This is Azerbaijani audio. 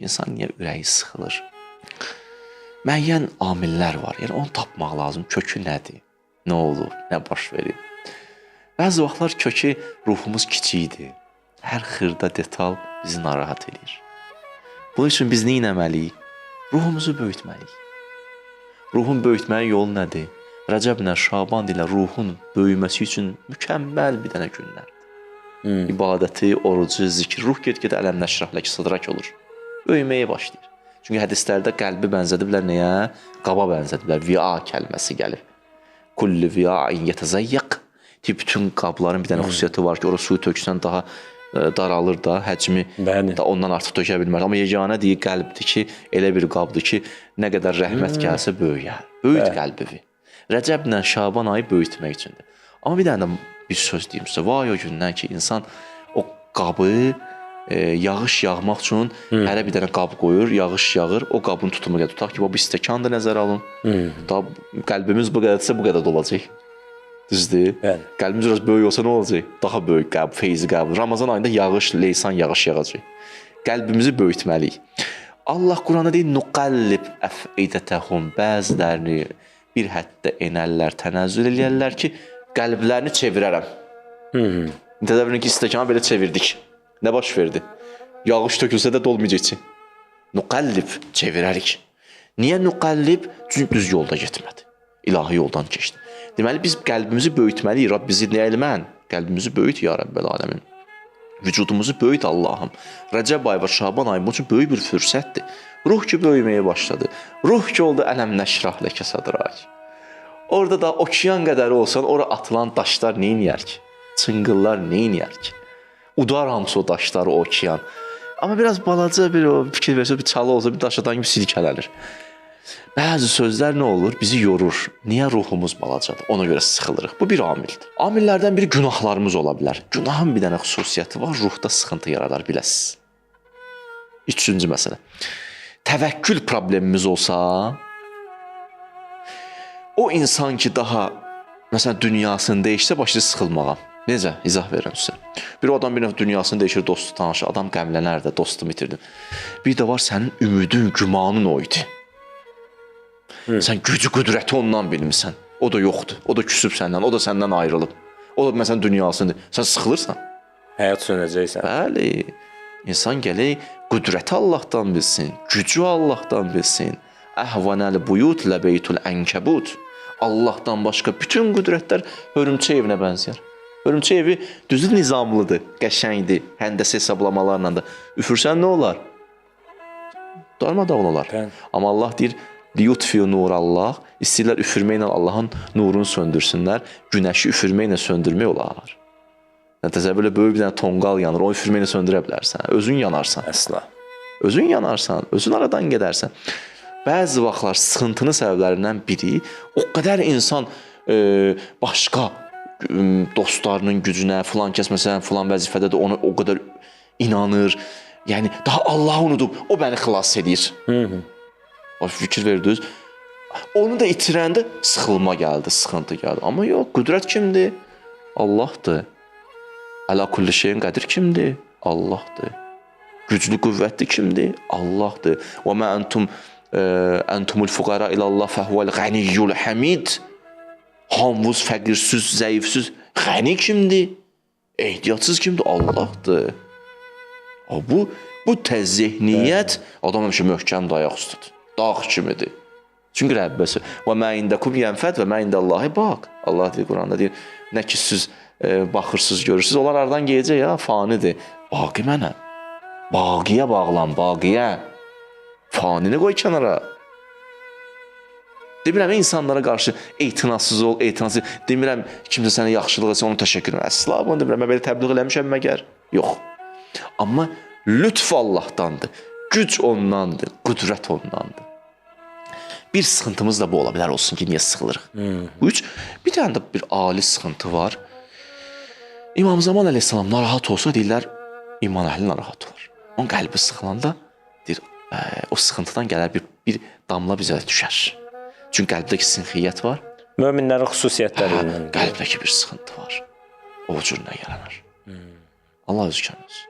İnsan niyə ürəyi sıxılır? Müəyyən amillər var. Yəni onu tapmaq lazım. Kökü nədir? Nə olub? Nə baş verib? Bəzi vaxtlar kökü ruhumuz kiçikdir. Hər xırda detal bizi narahat edir. Bunun üçün biz nə etməliyik? Ruhumuzu böyütməliyik. Ruhun böyütməyin yolu nədir? Rəcəblə Şaban ilə ruhun böyüməsi üçün mükəmməl bir dənə günlərdir. İbadəti, orucu, zikri, ruh get-gedə ələm nəşrah ləkə sadrak olur. Böyüməyə başlayır. Çünki hədislərdə qəlbi bənzədiblər nəyə? Qaba bənzədiblər. Vi'a kəlməsi gəlib. Kullu vi'a'in yetəzəyyəq. Bütün qabların bir dənə xüsusiyyəti var ki, orada suyu töksən daha daralır da, həcmi da ondan artıq tökə bilmər. Amma yeganə deyir qəlbdir ki, elə bir qabdır ki, nə qədər rəhmət gəlsə böyüyər. Böyüt qəlbivi. Rəcəblə Şaban ayı böyütmək üçündür. Amma bir dənə bir söz deyim sizə. Vay o gündən ki, insan o qabı yağış yağmaq üçün hərə bir dənə qab qoyur, yağış yağır, o qabın tutumu qədər. Tutaq ki, bu stəkan da nəzərə alın. Qəlbimiz bu qədərdirsə, bu qədər dolacaq. Düzdür? Qəlbimiz biraz böyük olsa nə olacaq? Daha böyük qəbul, feyzi qəbul. Ramazan ayında yağış, leysan yağış yağacaq. Qəlbimizi böyütməliyik. Allah Quranda deyir, nuqallib əfidətəhum. Bəzilərini bir həddə enərlər, tənəzzül eləyərlər ki, qəlblərini çevirərəm. Təzəvvürün ki, stəkanı belə çevirdik. Nə baş verdi? Yağış tökülsə də dolmayacaq ki. Nuqallib, çevirərik. Niyə nuqallib? Çünki düz yolda getmədi. İlahi yoldan keçdi. Deməli, biz qəlbimizi böyütməliyik. Rab bizi nə elmən? Qəlbimizi böyüt, ya Rəbbəl aləmin. Vücudumuzu böyüt Allahım. Rəcəb ayı və Şaban ayı bunun üçün böyük bir fürsətdir. Ruh ki, böyüməyə başladı. Ruh ki, oldu ələm nəşrah ləkə sadrak. Orada da okean qədəri olsan, ora atılan daşlar neyniyər ki? Çıngıllar neyniyər ki? Udar hamısı o daşları, o okean. Amma biraz balaca bir fikir versə, bir çalı olsa, bir daşadan gibi silkələnir. Bəzi sözlər nə olur? Bizi yorur. Niyə ruhumuz balacadır? Ona görə sıxılırıq. Bu bir amildir. Amillərdən biri günahlarımız ola bilər. Günahın bir dənə xüsusiyyəti var, ruhda sıxıntı yaradar, biləsiniz. Üçüncü məsələ. Təvəkkül problemimiz olsa, o insan ki daha, məsələn, dünyasını dəyişsə, başlayır sıxılmağa. Necə? İzah verirəm sizə. Bir adam bir dünyasını dəyişir, dostu tanışır, adam qəmlənər də, dostumu itirdim. Bir də var sənin ümidin, gümanın o idi. Sən gücü, qüdrəti ondan bilmirsən. O da yoxdur. O da küsüb səndən, o da səndən ayrılıb. O da məsələn dünyasındır. Sən sıxılırsan. Həyat sönəcəksən. Bəli. İnsan gələk qüdrəti Allahdan bilsin, gücü Allahdan bilsin. Əhvanəl buyut ləbeytul ənkəbut. Allahdan başqa bütün qüdrətlər hörümçək evinə bənzəyər. Hörümçək evi düzdür, nizamlıdır, qəşəngdir, həndəsə hesablamalarla da. Üfürsən nə olar? Darmadağın olar. Amma Allah deyir, liyutfiyu nurallah, istəyirlər üfürməklə Allahın nurunu söndürsünlər, günəşi üfürməklə söndürmək olar. Təzəvvürlə böyük bir dənə tonqal yanır, onu üfürməklə söndürə bilərsən, özün yanarsan. Əsla. Özün yanarsan, özün aradan gedərsən. Bəzi vaxtlar sıxıntının səbəblərindən biri, o qədər insan başqa dostlarının gücünə, filan kəs məsələn, filan vəzifədədir, ona o qədər inanır. Yəni, daha Allahı unudub, o bəni xilas edir. Fikir verdiniz. Onu da itirəndə sıxılma gəldi, sıxıntı gəldi. Amma yox, qüdrət kimdir? Allahdır. Əla kulli şeyin qədir kimdir? Allahdır. Güclü qüvvətli kimdir? Allahdır. Və mə əntumul fuqara ilallah fəhvəl qəniyyul həmid. Hamvuz, fəqirsiz, zəifsiz. Qəni kimdir? Ehtiyatsız kimdir? Allahdır. Bu təzihniyyət adam həmişə möhkəm dayaq üstüdür. Dağ kimidir. Çünki Rəbbəsi və mə indəkum yənfəd və mə indəllahi baq. Allah deyir Quranda deyir, nə ki siz baxırsınız, görürsünüz, onlar aradan geyəcək ya, fanidir. Baqi mənəm. Baqiyə bağlan, baqiyə. Fanini qoy kənara. Demirəm, insanlara qarşı etinasız ol, etinasız. Demirəm, kimsə sənə yaxşılıq etsə, onu təşəkkür edirəm. Əsla bunu demirəm, mən belə təbliğ eləmişəm məgər. Yox. Amma lütf Allahdandır. Güc ondandır, qüdrət ondandır. Bir sıxıntımız da bu ola bilər olsun ki, niyə sıxılırıq? Bir dənə də bir ali sıxıntı var. İmam Zaman əleyhissalam narahat olsa deyirlər, iman əhli narahat olur. Onun qəlbi sıxılanda deyir, o sıxıntıdan gələr bir damla bizə düşər. Çünki qəlbdəki sinxiyyət var. Möminlərin xüsusiyyətləri. Qəlbdəki bir sıxıntı var. O cürünə yaranır. Allah özü kənəz.